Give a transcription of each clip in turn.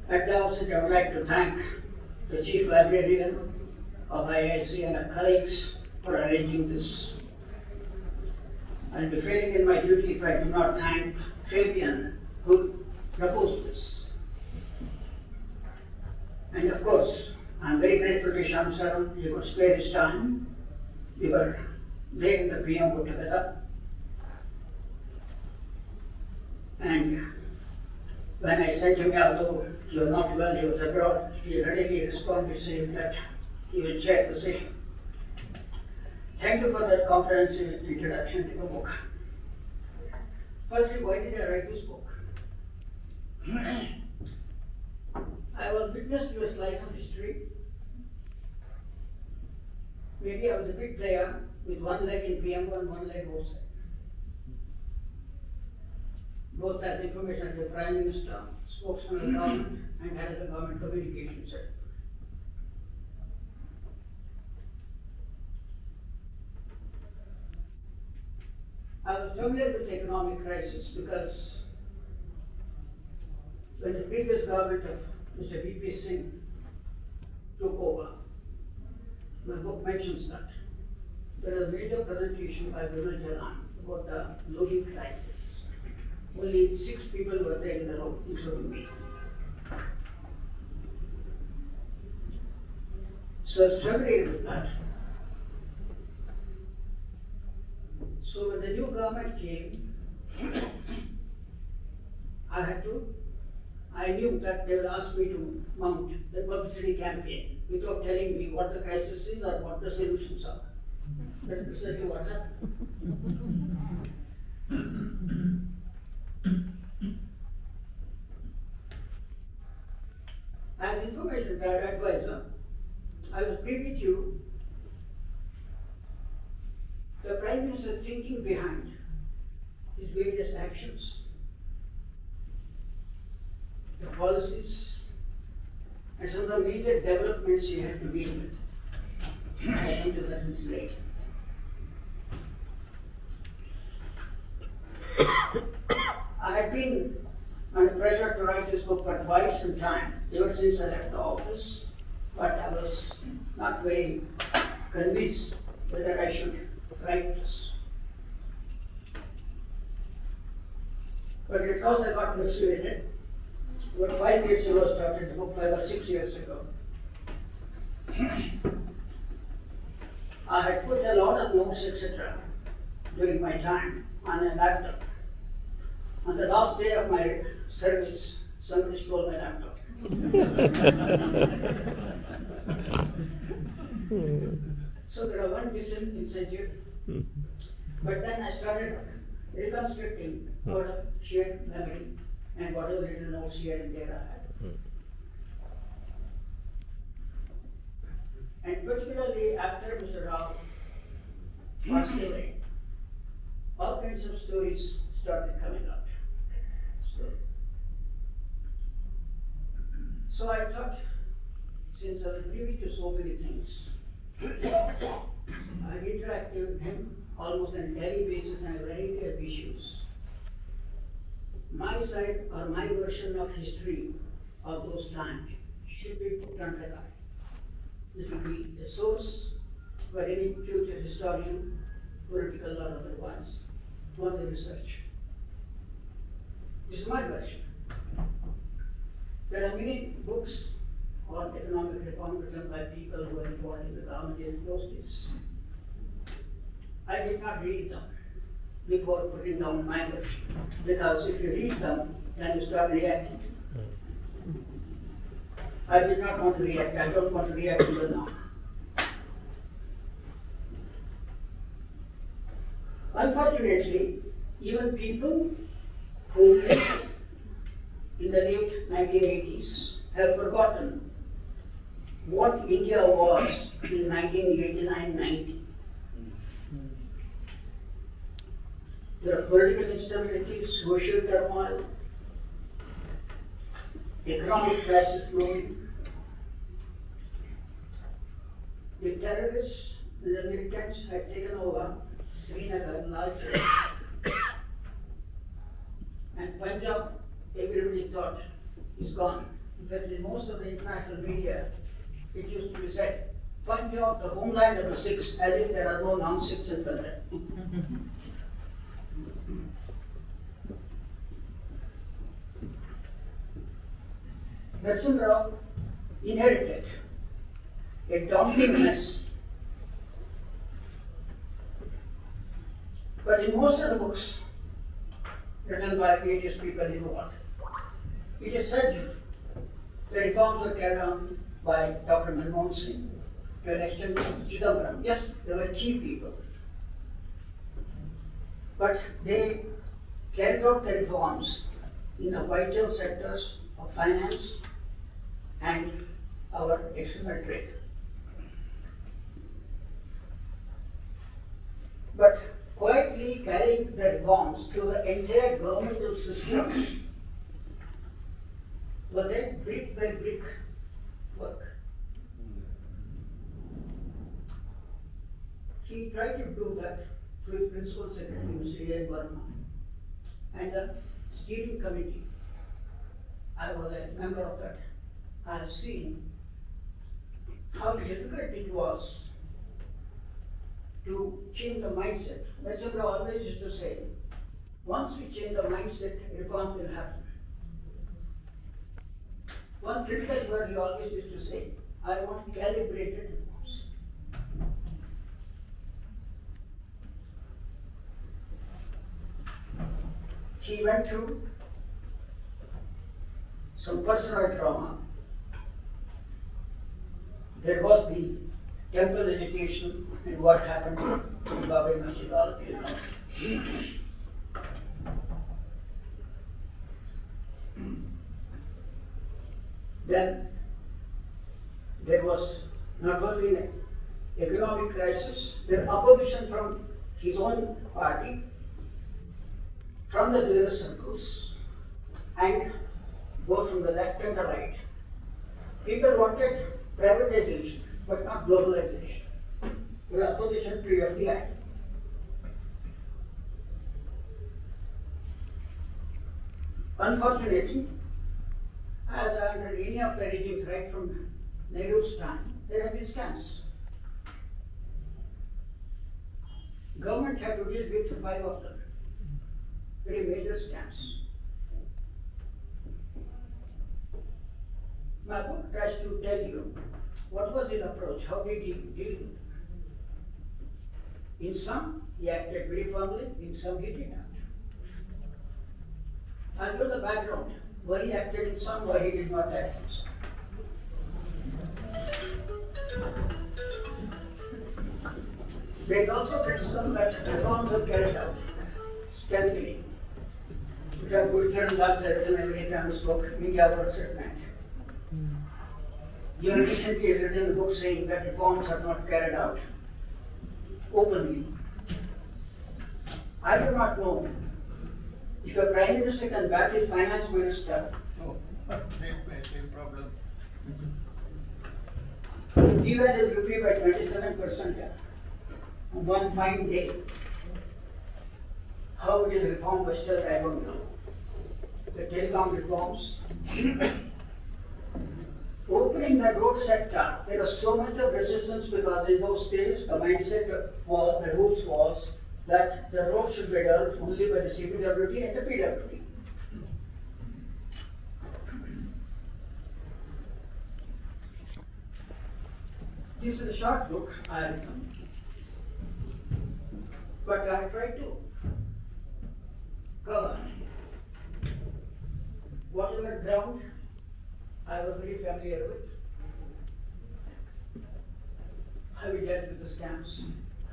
At the outset, I would like to thank the Chief Librarian of IIC and her colleagues for arranging this. I'll be failing in my duty if I do not thank Fabian, who proposed this. And of course, I'm very grateful to Shyam Saran. He could spare his time. We were there in the preamble together. And when I sent him, although you were not well, he was abroad, he readily responded saying that he will chair the session. Thank you for that comprehensive introduction to the book. Firstly, why did I write this book? I was witness to a slice of history. Maybe I was a big player with one leg in preamble and one leg outside. Both as information to the Prime Minister, spokesman of the government, and head of the government communications sector. I was familiar with the economic crisis because when the previous government of Mr. V.P. Singh took over, my book mentions that. There is a major presentation by Vimal Jalan about the loading crisis. Only 6 people were there in the room, including me. So I was familiar with that. So when the new government came, I knew that they would ask me to mount the publicity campaign without telling me what the crisis is or what the solutions are. That's precisely what happened. As information advisor, I was privy to the Prime Minister thinking behind his various actions, the policies, and some of the major developments he had to deal with. I come to that a little later. I had been under pressure to write this book for quite some time, ever since I left the office, but I was not very convinced whether I should write this. But at last I got persuaded. About 5 years ago, I started the book, 5 or 6 years ago. I had put a lot of notes, etc., during my time on a laptop. On the last day of my service, somebody stole my laptop. So there are one disincentive. But then I started reconstructing out of shared memory and whatever little notes here and there I had. And particularly after Mr. Rao passed away, all kinds of stories started coming up. So I thought, since I was privy to so many things, I interacted with him almost on a daily basis on a variety of issues. My side or my version of history of those times should be put on record. It will be the source for any future historian, political or otherwise, for the research. This is my version. There are many books on economic reform written by people who are involved in the government in those days. I did not read them before putting down my version, because if you read them, then you start reacting. I did not want to react. I don't want to react even now. Unfortunately, even people who lived in the late 1980s have forgotten what India was in 1989-90. There are political instability, social turmoil, economic crisis growing. The terrorists, the militants had taken over Srinagar largely. And Punjab, everybody thought, is gone. In fact, in most of the international media, it used to be said, Punjab, the homeland of the Sikhs, as if there are no non-Sikhs in Punjab. Narendra inherited a daunting mess. But in most of the books written by various people involved, it is said the reforms were carried on by Dr. Manmohan Singh, to an extent Chidambaram. Yes, they were key people. But they carried out the reforms in the vital sectors of finance and our external trade. But quietly carrying the reforms through the entire governmental system was a brick by brick work. He tried to do that through his principal secretary, Mr. A. Verma, and the steering committee. I was a member of that. I have seen how difficult it was to change the mindset. That's what I always used to say. Once we change the mindset, reforms will happen. One critical word he always used to say, I want calibrated reforms. He went through some personal trauma. There was the temple agitation and what happened in Babai Masjid, all of you know. Then there was not only an economic crisis, there was opposition from his own party, from the business circles, and both from the left and the right. People wanted privatization, but not globalization. There was opposition to FDI. Unfortunately, as under any of the regimes right from Nehru's time, there have been scams. Government had to deal with 5 of them, very major scams. My book tries to tell you what was his approach, how did he deal with it. In some, he acted very firmly, in some he did not. I'll give the background, why he acted in some, why he did not act in some. There is also criticism that reforms were carried out stealthily. Which are good and last said in every time we spoke, India was at night. You have recently written a book saying that reforms are not carried out openly. I do not know if your Prime Minister can back his Finance Minister. No, same problem. He went in UP by 27% on one fine day. How it is reformed was still, I don't know. The telecom reforms. Opening the road sector, there was so much of resistance because in those days the mindset was, the rules was that the road should be developed only by the CPWD and the PWD. This is a short book I have written, but I have tried to cover whatever ground I was very familiar with. How we dealt with the scams,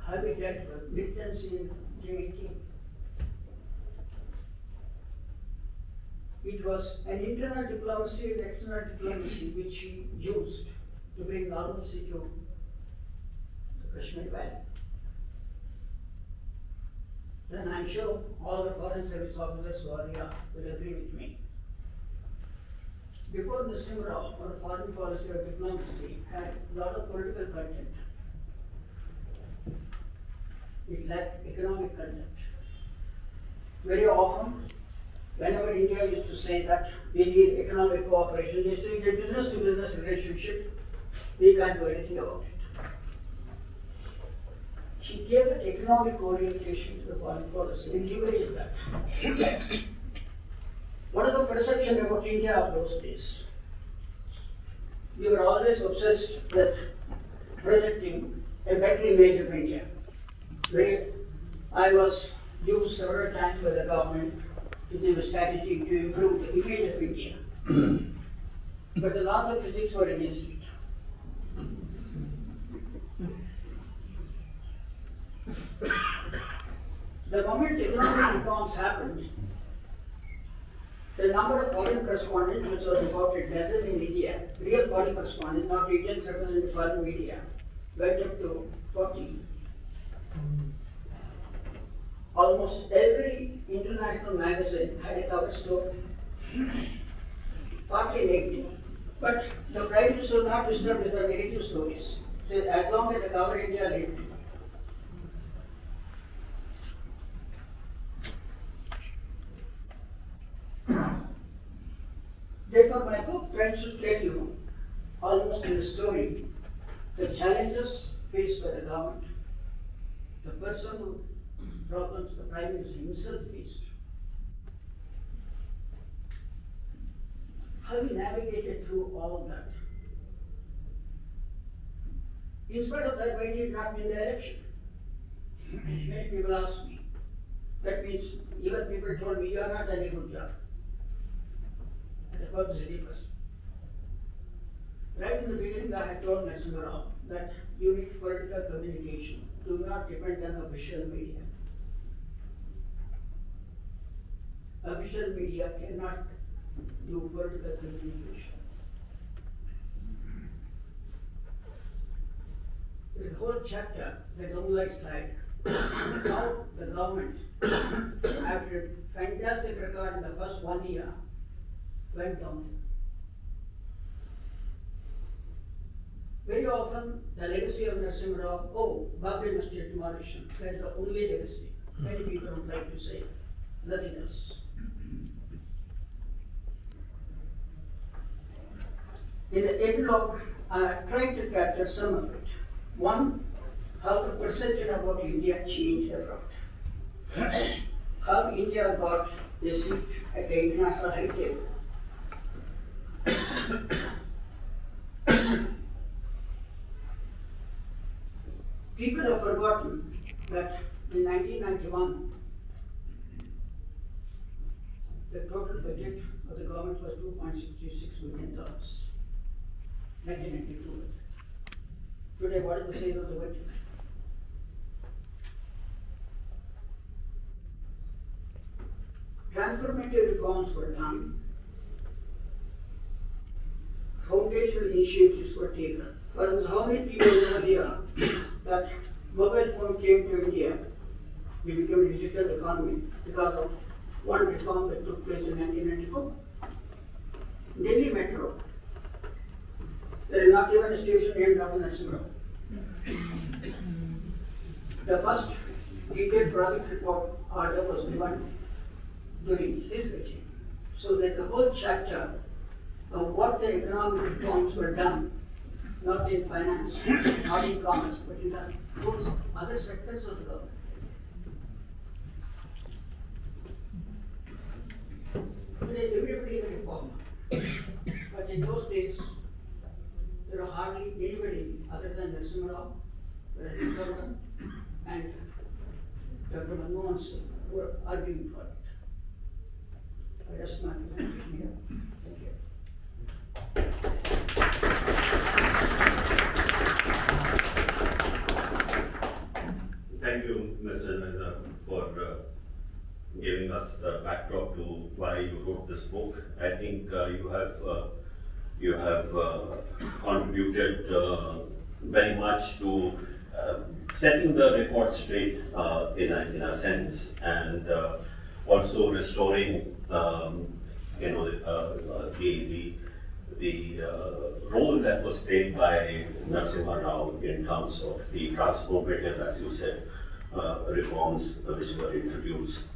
how we dealt with militancy in JK. It was an internal diplomacy and external diplomacy which he used to bring normalcy to the Kashmir Valley. Then I'm sure all the foreign service officers who are here will agree with me. Before Narasimha Rao, our foreign policy or diplomacy had a lot of political content. It lacked economic content. Very often, Whenever India used to say that we need economic cooperation, they say it's a business-to-business relationship, we can't do anything about it. She gave an economic orientation to the foreign policy and leveraged that. What is the perception about India of those days? We were always obsessed with projecting a better image of India. Where I was used several times by the government to give a strategy to improve the image of India. But the laws of physics were against it. The moment economic reforms happened, the number of foreign correspondents which was reported gathered in media, real foreign correspondents, not Indians representing foreign media, went up to 40. Almost every international magazine had a cover story, partly negative. But the Prime Minister was not disturbed with the negative stories. So as long as the cover India lived. Therefore, my book tries to tell you, almost in the story, the challenges faced by the government, the personal problems the Prime Minister himself faced, how he navigated through all that. In spite of that, why did not win the election? Many people ask me. That means even people told me, you are not doing a good job. As a publicity person. Right in the beginning, I had told Narendra that you need political communication. Do not depend on official media. Official media cannot do political communication. The whole chapter, the downlight slide, how the government, after a fantastic record in the first 1 year, went down. Very often, the legacy of Narendra, oh, Babri Masjid demolition, that is the only legacy. Many people would like to say, nothing else. In the epilogue, I tried to capture some of it. One, how the perception about India changed abroad. How India got a seat at the international high table. People have forgotten that in 1991, the total budget of the government was $2.66 billion. 1992. Today, what is the size of the budget? Transformative reforms were done. Foundational initiatives were taken. For instance, how many people know here that mobile phone came to India, we became a digital economy because of one reform that took place in 1994. Delhi Metro. There is not even a station named after Narendra. The first detailed project report order was given during his regime. So that the whole chapter of what the economic reforms were done, not in finance, not in commerce, but in those other sectors of the government. Today, everybody is a reformer. But in those days, there were hardly anybody other than Narendra, and Dr. Manmohan Singh who were arguing for it. I rest my presentation here. Thank you. Thank you, Mr. Narendra, for giving us the backdrop to why you wrote this book. I think you have contributed very much to setting the record straight in a sense, and also restoring the role that was played by Narasimha Rao in terms of the transformative, as you said, reforms which were introduced.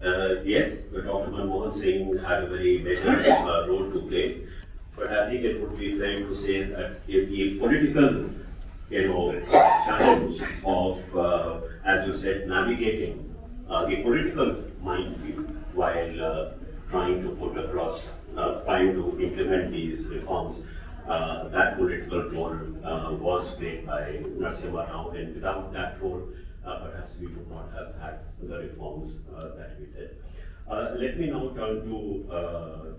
Yes, Dr. Manmohan Singh had a very major role to play, but I think it would be fair to say that if the political, challenge of, as you said, navigating the political minefield while trying to put across, trying to implement these reforms, that political role was played by Narasimha Rao, and without that role, perhaps we would not have had the reforms that we did. Let me now turn to